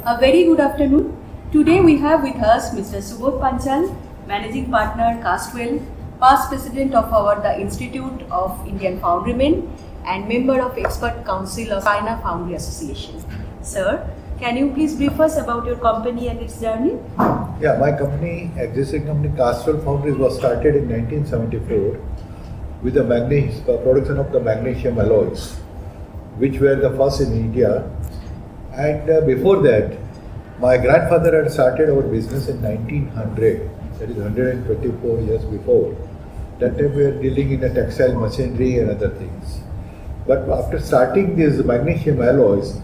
A very good afternoon. Today we have with us Mr. Subodh Panchal, Managing Partner, Castwell, past President of the Institute of Indian Foundrymen and member of Expert Council of China Foundry Association. Sir, can you please brief us about your company and its journey? Yeah, my company, existing company Castwell Foundries was started in 1974 with the production of the magnesium alloys, which were the first in India. And before that, my grandfather had started our business in 1900, that is 124 years before. That time we were dealing in the textile machinery and other things. But after starting these magnesium alloys,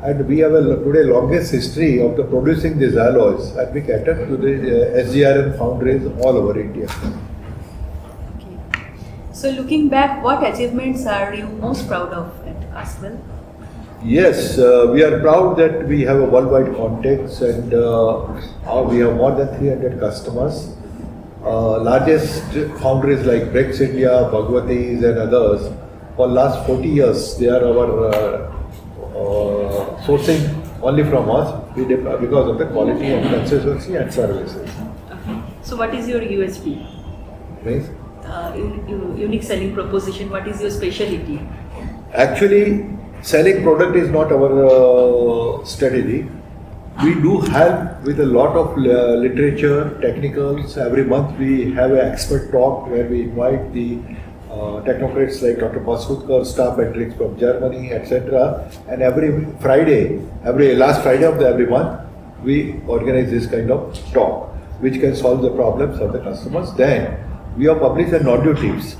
and we have today longest history of the producing these alloys, and we cater to the SGRN foundries all over India. Okay. So looking back, what achievements are you most proud of at Castwell? Yes, we are proud that we have a worldwide contacts and we have more than 300 customers. Largest foundries like Brex India, Bhagwati's and others, for last 40 years they are our sourcing only from us because of the quality and consistency and services. Okay. So what is your USP? Means? Unique selling proposition, what is your specialty? Actually, selling product is not our strategy. We do help with a lot of literature, technicals. Every month we have an expert talk where we invite the technocrats like Dr. Paskutkar, staff metrics from Germany, etc. And every Friday, last Friday of every month, we organize this kind of talk, which can solve the problems of the customers. Then we have published a audio tips,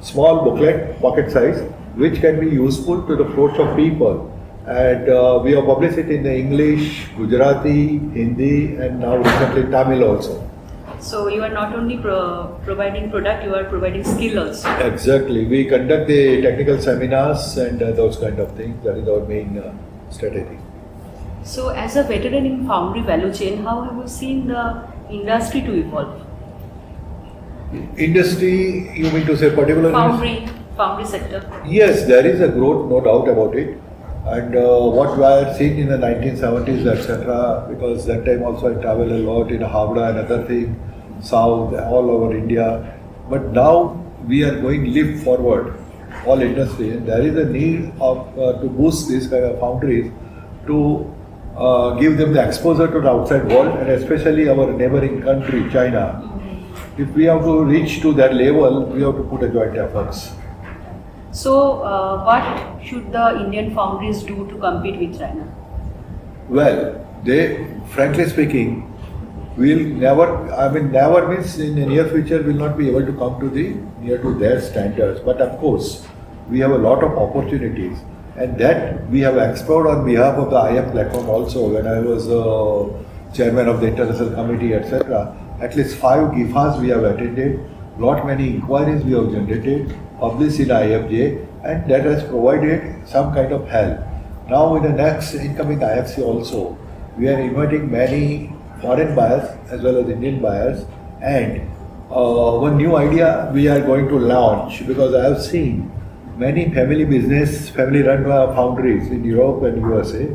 small booklet, pocket size, which can be useful to the throats of people. And we have published it in English, Gujarati, Hindi, and now recently Tamil also. So you are not only providing product, you are providing skill also. Exactly. We conduct the technical seminars and those kind of things. That is our main strategy. So as a veteran in foundry value chain, how have you seen the industry to evolve? Industry, you mean to say particular? Foundry sector. Yes, there is a growth, no doubt about it. And what we had seen in the 1970s, etc., because that time also I traveled a lot in Havda and other things, South, all over India. But now we are going leap forward, all industry, and there is a need of to boost these kind of foundries to give them the exposure to the outside world, and especially our neighboring country, China. If we have to reach to that level, we have to put a joint efforts. So, what should the Indian foundries do to compete with China? Well, frankly speaking, never means in the near future will not be able to come to near to their standards. But of course, we have a lot of opportunities, and that we have explored on behalf of the IIF platform also. When I was chairman of the international committee, etc., at least 5 GIFAs we have attended, many inquiries we have generated, published in IFJ, and that has provided some kind of help. Now in the next incoming IFC also, we are inviting many foreign buyers as well as Indian buyers, and one new idea we are going to launch, because I have seen many family run foundries in Europe and USA.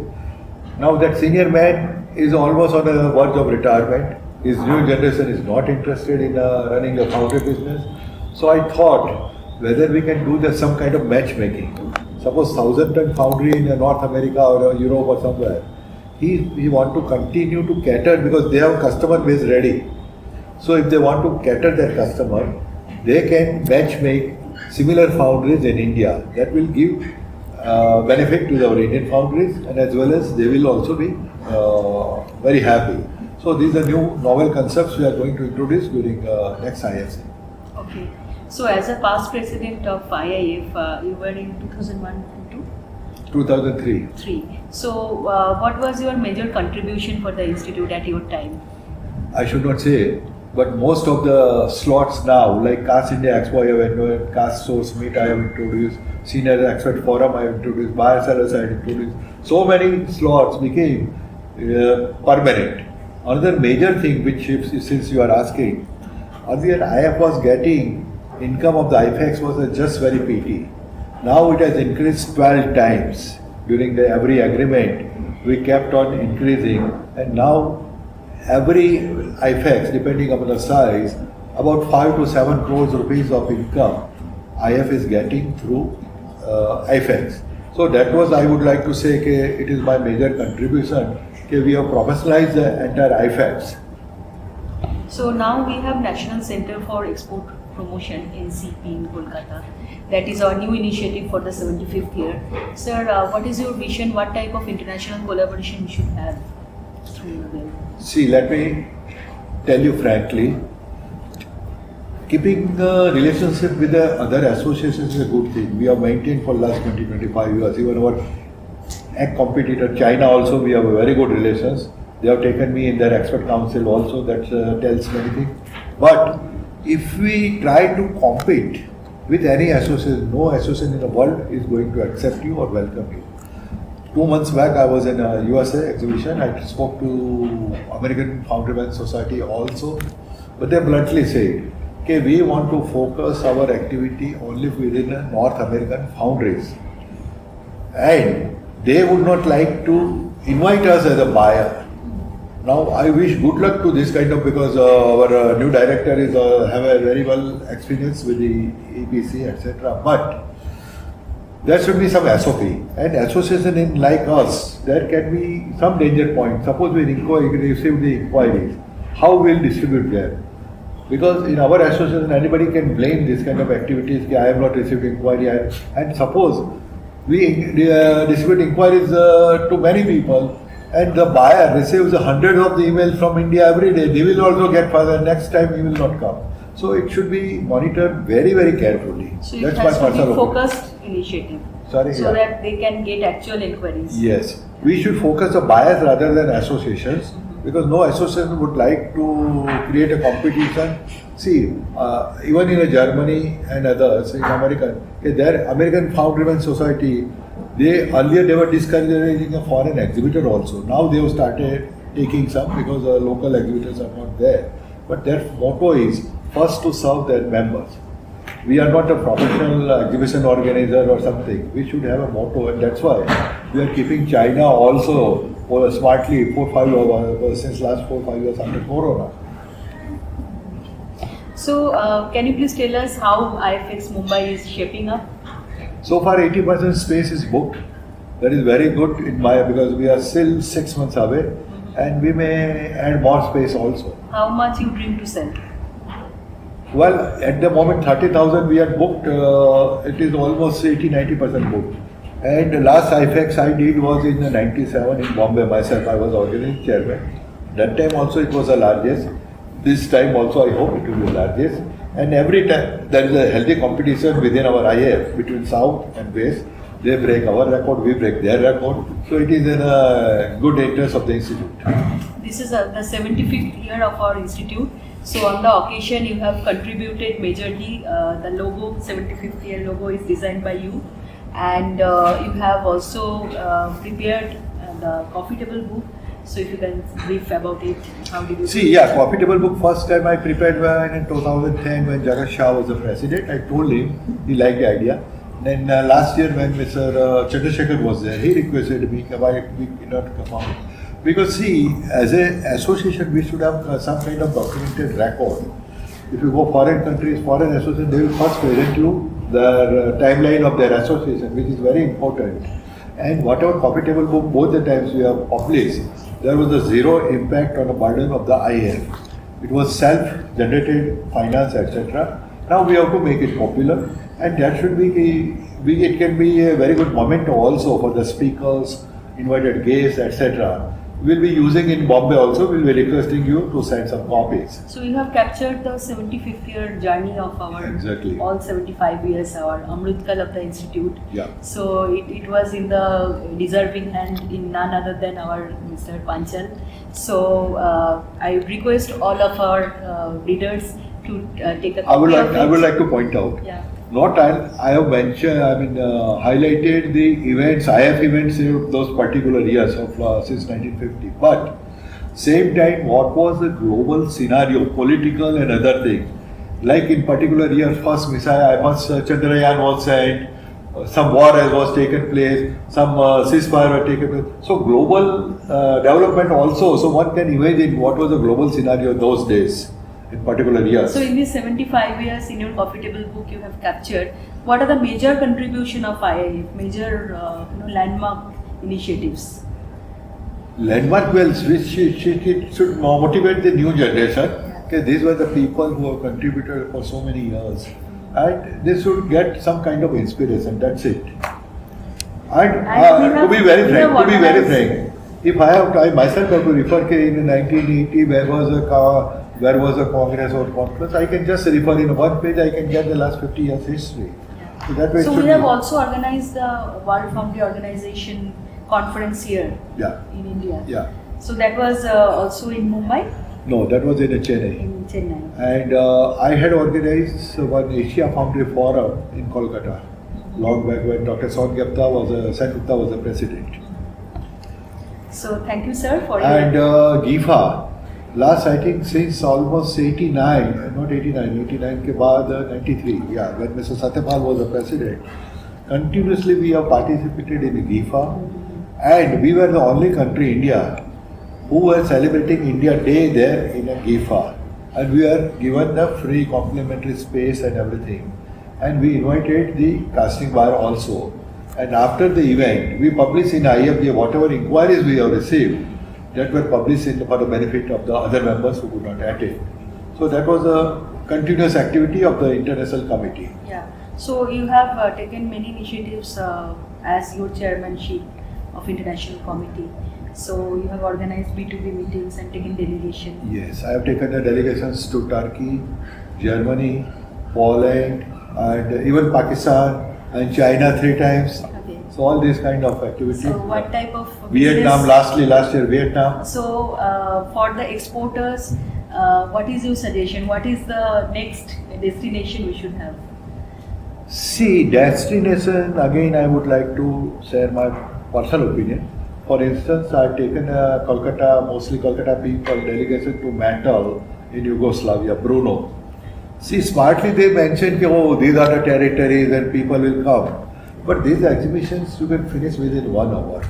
Now that senior man is almost on the verge of retirement. His new generation is not interested in running a foundry business. So I thought whether we can do some kind of matchmaking. Suppose 1,000-ton foundry in North America or Europe or somewhere. He want to continue to cater because they have customer base ready. So if they want to cater their customer, they can matchmake similar foundries in India. That will give benefit to our Indian foundries, and as well as they will also be very happy. So these are new novel concepts we are going to introduce during next IFC. Okay. So as a past president of IIF, you were in 2001 to 2003. 3. So what was your major contribution for the institute at your time? I should not say, but most of the slots now, like Cast India Expo, I have introduced, Cast Source Meet I have introduced, Senior Expert Forum I have introduced, Buyer Sellers I have introduced. So many slots became permanent. Another major thing which, since you are asking, earlier IIF was getting income of the IFEX was just very petty. Now it has increased 12 times during every agreement. we kept on increasing, and now every IFEX, depending upon the size, about 5 to 7 crores rupees of income IF is getting through IFEX. So that was, I would like to say, it is my major contribution. We have professionalized the entire IFEX. So now we have National Center for Export Promotion NCP in Kolkata. That is our new initiative for the 75th year. Sir, what is your vision? What type of international collaboration we should have through them? See, let me tell you frankly, keeping the relationship with the other associations is a good thing. We have maintained for last 20-25 years. Even our competitor China also, we have a very good relations. They have taken me in their expert council also. That tells many things. But if we try to compete with any association, no association in the world is going to accept you or welcome you. 2 months back, I was in a USA exhibition. I spoke to American Foundrymen Society also, but they bluntly said, okay, we want to focus our activity only within North American foundries, and they would not like to invite us as a buyer. Now, I wish good luck to this kind of, because our new director is have a very well experience with the EPC, etc. But there should be some SOP, and association in like us, there can be some danger point. Suppose we receive the inquiries, how we will distribute them? Because in our association, anybody can blame this kind of activities. I have not received inquiry, and suppose we distribute inquiries to many people, and the buyer receives hundreds of the emails from India every day, they will also get further. Next time he will not come. So it should be monitored very, very carefully. So it has to be focused initiative. Sorry, so that they can get actual inquiries. Yes, we should focus on buyers rather than associations, because no association would like to create a competition. See, even in Germany and others, in America, their American Foundrymen Society, earlier they were discouraging a foreign exhibitor also. Now they have started taking some, because the local exhibitors are not there. But their motto is first to serve their members. We are not a professional exhibition organizer or something. We should have a motto, and that's why we are keeping China also smartly 4-5 years since last 4-5 years after Corona. So, can you please tell us how IFEX Mumbai is shaping up? So far, 80% space is booked. That is very good in Maya, because we are still 6 months away, and we may add more space also. How much you dream to sell? Well, at the moment 30,000 we had booked. It is almost 80-90% booked. And the last IFEX I did was in 97 in Bombay myself. I was organizing chairman. That time also it was the largest. This time also I hope it will be the largest. And every time there is a healthy competition within our IIF between South and West. They break our record, we break their record. So it is in a good interest of the institute. This is the 75th year of our institute. So on the occasion you have contributed majorly. The logo, 75th year logo, is designed by you. And you have also prepared the coffee table book. So if you can brief about it, how did you see? Yeah, coffee table book first time I prepared in 2010 when Jagat Shah was the president. I told him, he liked the idea. Then last year when Mr. Chandrasekhar was there, he requested me, why we cannot come out. Because see, as an association, we should have some kind of documented record. If you go foreign countries, foreign associations, they will first present you the timeline of their association, which is very important. And whatever coffee table book, both the times we have published, there was a zero impact on the burden of the IIF. It was self-generated finance, etc. Now we have to make it popular, and that should be, it can be a very good memento also for the speakers, invited guests, etc. We'll be using in Bombay also. We'll be requesting you to send some copies. So you have captured the 75th year journey of our all 75 years, our Amrutkal of the institute. Yeah. So it was in the deserving hand in none other than our Mr. Panchal. So I request all of our readers to take a copy of it. I would like to point out. Yeah. Not I have mentioned, highlighted the events, IF events in those particular years of since 1950. But same time, what was the global scenario, political and other things? Like in particular year, first missile, Chandrayaan was sent, some war was taken place, some ceasefire was taken place. So global development also, so one can imagine what was the global scenario those days in particular years. So in these 75 years in your profitable book you have captured, what are the major contribution of IIF, major landmark initiatives? Landmark wells which should motivate the new generation. Okay, these were the people who have contributed for so many years. And they should get some kind of inspiration, that's it. And to be very frank, if I myself have to refer in 1980 where was a Congress or conference, I can just refer in one page, I can get the last 50 years history. So that way So we have also organized the World Foundry Organization conference here in India. Yeah. So that was also in Mumbai? No, that was in Chennai. In Chennai. And I had organized one Asia Foundry Forum in Kolkata long back when Dr. Sen Gupta was the president. So thank you, sir, for and GIFA, last I think since almost 89, not 89 ke baad 93, when Mr. Satyapal was the president, continuously we have participated in GIFA, and we were the only country, India, who were celebrating India Day there in a GIFA, and we were given the free complimentary space and everything, and we invited the casting bar also. And after the event, we published in IFEX whatever inquiries we have received that were published for the benefit of the other members who could not attend. So that was a continuous activity of the international committee. Yeah. So you have taken many initiatives as your chairmanship of international committee. So you have organized B2B meetings and taken delegation. Yes, I have taken the delegations to Turkey, Germany, Poland, and even Pakistan and China 3 times. Okay. So all these kind of activities. So what type of Vietnam, last year Vietnam. So for the exporters, what is your suggestion? What is the next destination we should have? See, destination, again I would like to share my personal opinion. For instance, I have taken mostly Kolkata people delegation to Metal in Yugoslavia, Brno. See, smartly they mentioned, oh, these are the territories and people will come. But these exhibitions you can finish within 1 hour.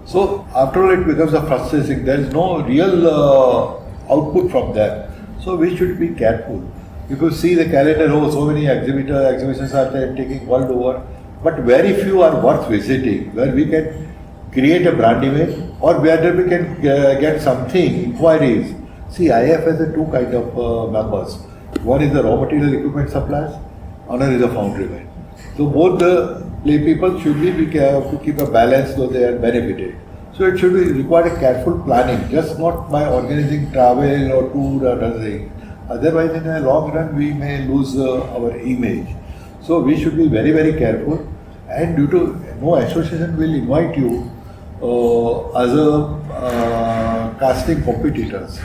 So after all, it becomes a frustration. There is no real output from that. So we should be careful. You could see the calendar, oh, so many exhibitions are taking world over. But very few are worth visiting, where we can create a brand image or whether we can get something, inquiries. See, IIF has 2 kind of members. One is the raw material equipment suppliers, another is the foundrymen. So both the people should be careful to keep a balance so they are benefited. So it should be require a careful planning, just not by organizing travel or tour or other thing. Otherwise, in the long run, we may lose our image. So we should be very, very careful. And due to no association will invite you as a casting competitors.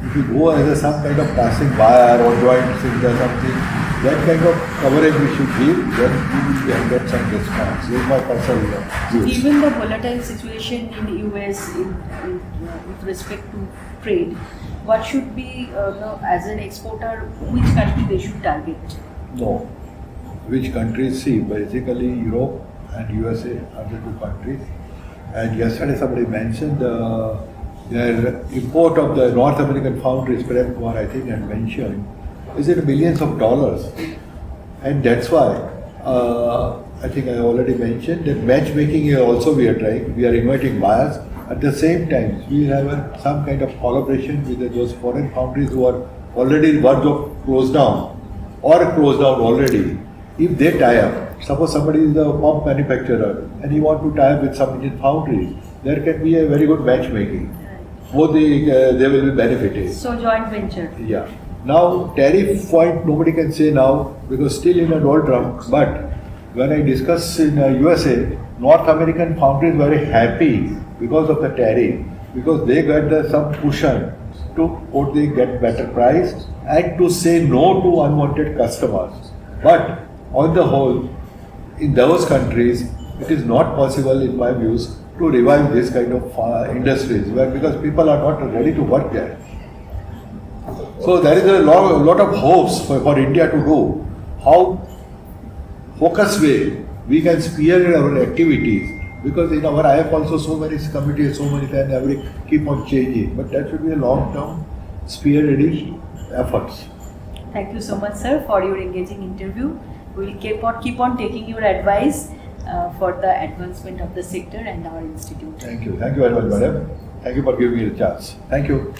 If you go as some kind of casting buyer or joint singer something, that kind of coverage we should give, then we will get some response. This is my personal views. Given the volatile situation in the US with respect to trade, what should be, as an exporter, which country they should target? No. Which countries? See, basically Europe and USA are the 2 countries. And yesterday somebody mentioned their import of the North American foundries, Prem Kumar I think had mentioned, is in millions of dollars. And that's why I think I already mentioned that matchmaking also we are trying. We are inviting buyers. At the same time, we will have some kind of collaboration with those foreign foundries who are already verge of closed down or closed down already. If they tie up, suppose somebody is a pump manufacturer and he want to tie up with some Indian foundry, there can be a very good matchmaking. Both they will be benefited. So joint venture. Yeah. Now tariff point nobody can say now because still in a doldrum. But when I discuss in USA, North American foundries were very happy because of the tariff, because they got some cushion to get better price and to say no to unwanted customers. But on the whole, in those countries, it is not possible, in my views, to revive this kind of industries, because people are not ready to work there. So there is a lot of hopes for India to do. How focused way we can spearhead our activities, because in our IF also so many committees, so many times every keep on changing, but that should be a long-term spearheading efforts. Thank you so much, sir, for your engaging interview. We will keep on taking your advice for the advancement of the sector and our institute. Thank you very much, madam. Thank you for giving me the chance. Thank you.